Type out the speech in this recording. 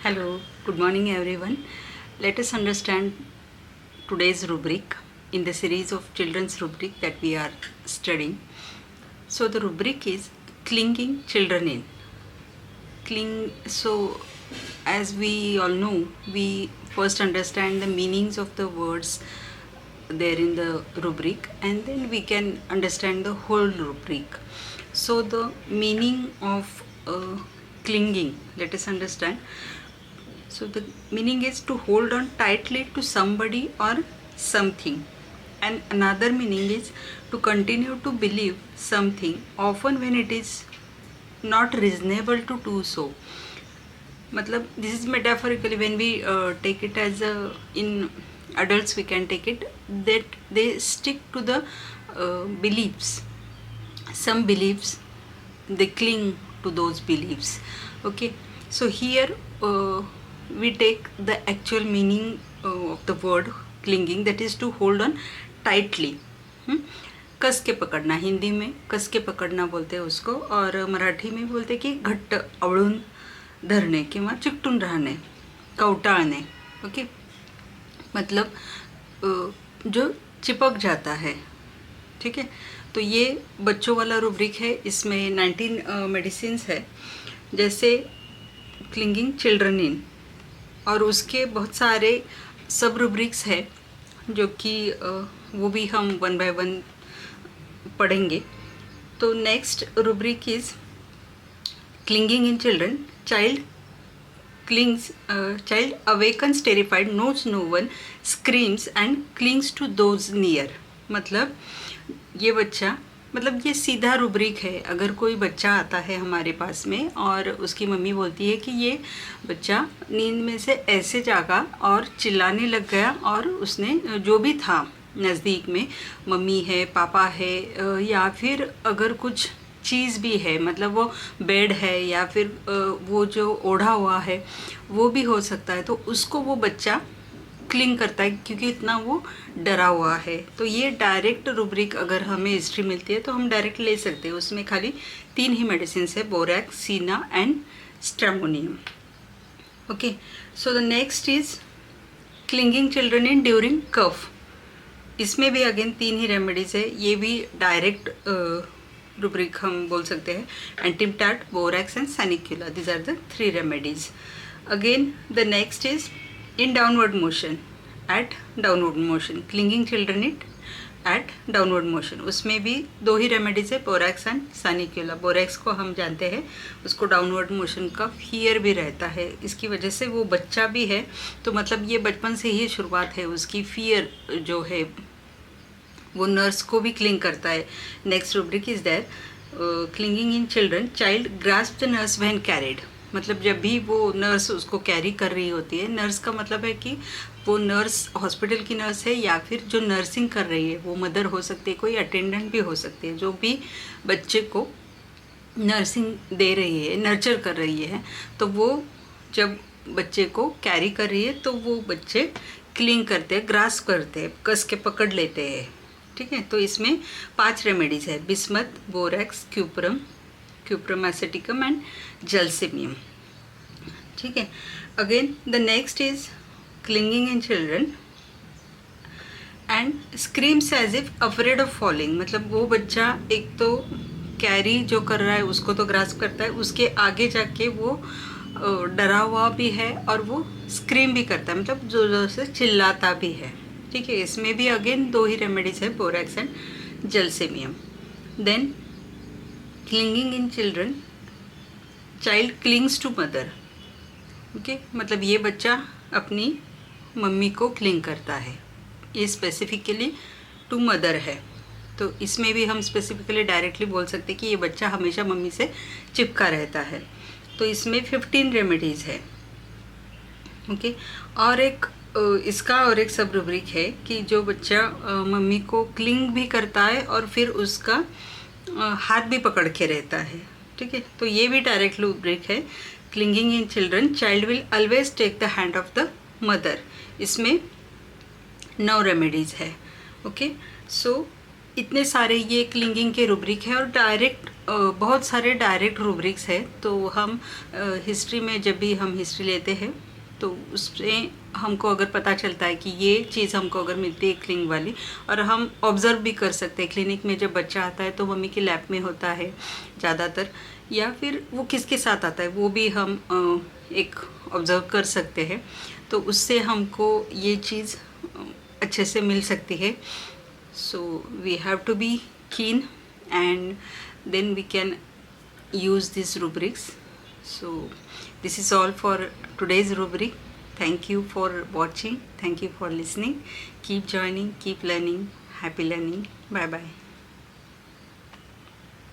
Hello, good morning everyone. Let us understand today's rubric in the series of children's rubric that we are studying. So the rubric is clinging children in. So as we all know, we first understand the meanings of the words there in the rubric and then we can understand the whole rubric. So the meaning of clinging, let us understand. So the meaning is to hold on tightly to somebody or something. And another meaning is to continue to believe something often when it is not reasonable to do so. मतलब this is metaphorically when we take it as a in adults we can take it that they stick to the beliefs. Some beliefs they cling to those beliefs. Okay, so here we take the actual meaning of the word clinging, that is to hold on tightly. कस के पकड़ना, हिंदी में कस के पकडणं बोलते उसको, और मराठी में बोलते की घट्ट आवळून धरणे किंवा चिकटून राहणे, कवटाळणे. ओके, मतलब जो चिपक जाता है. ठीक है, तो ये बच्चों वाला रूब्रिक है. इसमें 19 मेडिसिन्स है, जैसे क्लिंगिंग चिल्ड्रन इन, और उसके बहुत सारे सब रूब्रिक्स है जो कि वो भी हम वन बाय वन पढ़ेंगे. तो next rubric is clinging in children. Child awakens terrified, knows no one, screams and clings to those near. मतलब ये बच्चा, मतलब ये सीधा रूब्रिक है. अगर कोई बच्चा आता है हमारे पास में और उसकी मम्मी बोलती है कि ये बच्चा नींद में से ऐसे जागा और चिल्लाने लग गया, और उसने जो भी था नज़दीक में, मम्मी है, पापा है, या फिर अगर कुछ चीज़ भी है, मतलब वो बेड है या फिर वो जो ओढ़ा हुआ है वो भी हो सकता है, तो उसको वो बच्चा क्लिंग करता है क्योंकि इतना वो डरा हुआ है. तो ये डायरेक्ट रूब्रिक अगर हमें हिस्ट्री मिलती है तो हम डायरेक्ट ले सकते हैं. उसमें खाली 3 ही मेडिसिन है, borax, senna and stramonium. Okay, so the next is clinging children in during cough. इसमें भी अगेन 3 ही रेमेडीज़ है. ये भी डायरेक्ट रूब्रिक हम बोल सकते हैं. Antim tart, borax and sanicula, this are the 3 remedies. Again the next is in downward motion, at downward motion, clinging children it at downward motion. उसमें भी 2 ही रेमेडीज है, बोरैक्स एंड सैनिक्यूला. बोरैक्स को हम जानते हैं, उसको डाउनवर्ड मोशन का फियर भी रहता है, इसकी वजह से वो बच्चा भी है, तो मतलब ये बचपन से ही शुरुआत है उसकी. फियर जो है वो नर्स को भी क्लिंग करता है. Next rubric is there clinging in children. Child grasp the nurse when carried. मतलब जब भी वो नर्स उसको कैरी कर रही होती है, नर्स का मतलब है कि वो नर्स हॉस्पिटल की नर्स है या फिर जो नर्सिंग कर रही है, वो मदर हो सकती है, कोई अटेंडेंट भी हो सकती है, जो भी बच्चे को नर्सिंग दे रही है, नर्चर कर रही है, तो वो जब बच्चे को कैरी कर रही है तो वो बच्चे क्लिंग करते हैं, ग्रास्प करते हैं, कस के पकड़ लेते हैं. ठीक है, तो इसमें 5 रेमेडीज़ है, bismuth, borax, cuprum aceticum and gelsemium. ठीक है, again the next is clinging in children and screams as if afraid of falling. मतलब वो बच्चा एक तो कैरी जो कर रहा है उसको तो ग्रास्प करता है, उसके आगे जाके वो डरा हुआ भी है और वो स्क्रीम भी करता है, मतलब जोर जोर से चिल्लाता भी है. ठीक है, इसमें भी अगेन 2 ही रेमेडीज है, borax and gelsemium. Then clinging in children, child clings to mother. Okay, मतलब ये बच्चा अपनी मम्मी को क्लिंग करता है, ये स्पेसिफिकली टू मदर है. तो इसमें भी हम स्पेसिफिकली डायरेक्टली बोल सकते हैं कि ये बच्चा हमेशा मम्मी से चिपका रहता है. तो इसमें 15 रेमेडीज़ है. ओके, और एक इसका और एक सब रूब्रिक है कि जो बच्चा मम्मी को क्लिंग भी करता है और फिर उसका हाथ भी पकड़ के रहता है. ठीक है, तो ये भी डायरेक्ट रूब्रिक है. Clinging in children, child will always take the hand of the mother. इसमें 9 रेमेडीज़ है. ओके, सो इतने सारे ये क्लिंगिंग के रूब्रिक है और डायरेक्ट बहुत सारे डायरेक्ट रूब्रिक्स है। तो हम हिस्ट्री में जब भी हम हिस्ट्री लेते हैं तो उसमें हमको अगर पता चलता है कि ये चीज़ हमको अगर मिलती है क्लिंग वाली, और हम ऑब्ज़र्व भी कर सकते हैं क्लिनिक में जब बच्चा आता है तो मम्मी के लैब में होता है ज़्यादातर, या फिर वो किसके साथ आता है वो भी हम एक ऑब्ज़र्व कर सकते हैं। तो उससे हमको ये चीज़ अच्छे से मिल सकती है। So we have to be keen, and then we can use these rubrics. So this is all for today's rubric. Thank you for watching. Thank you for listening. Keep joining, keep learning. Happy learning. Bye bye.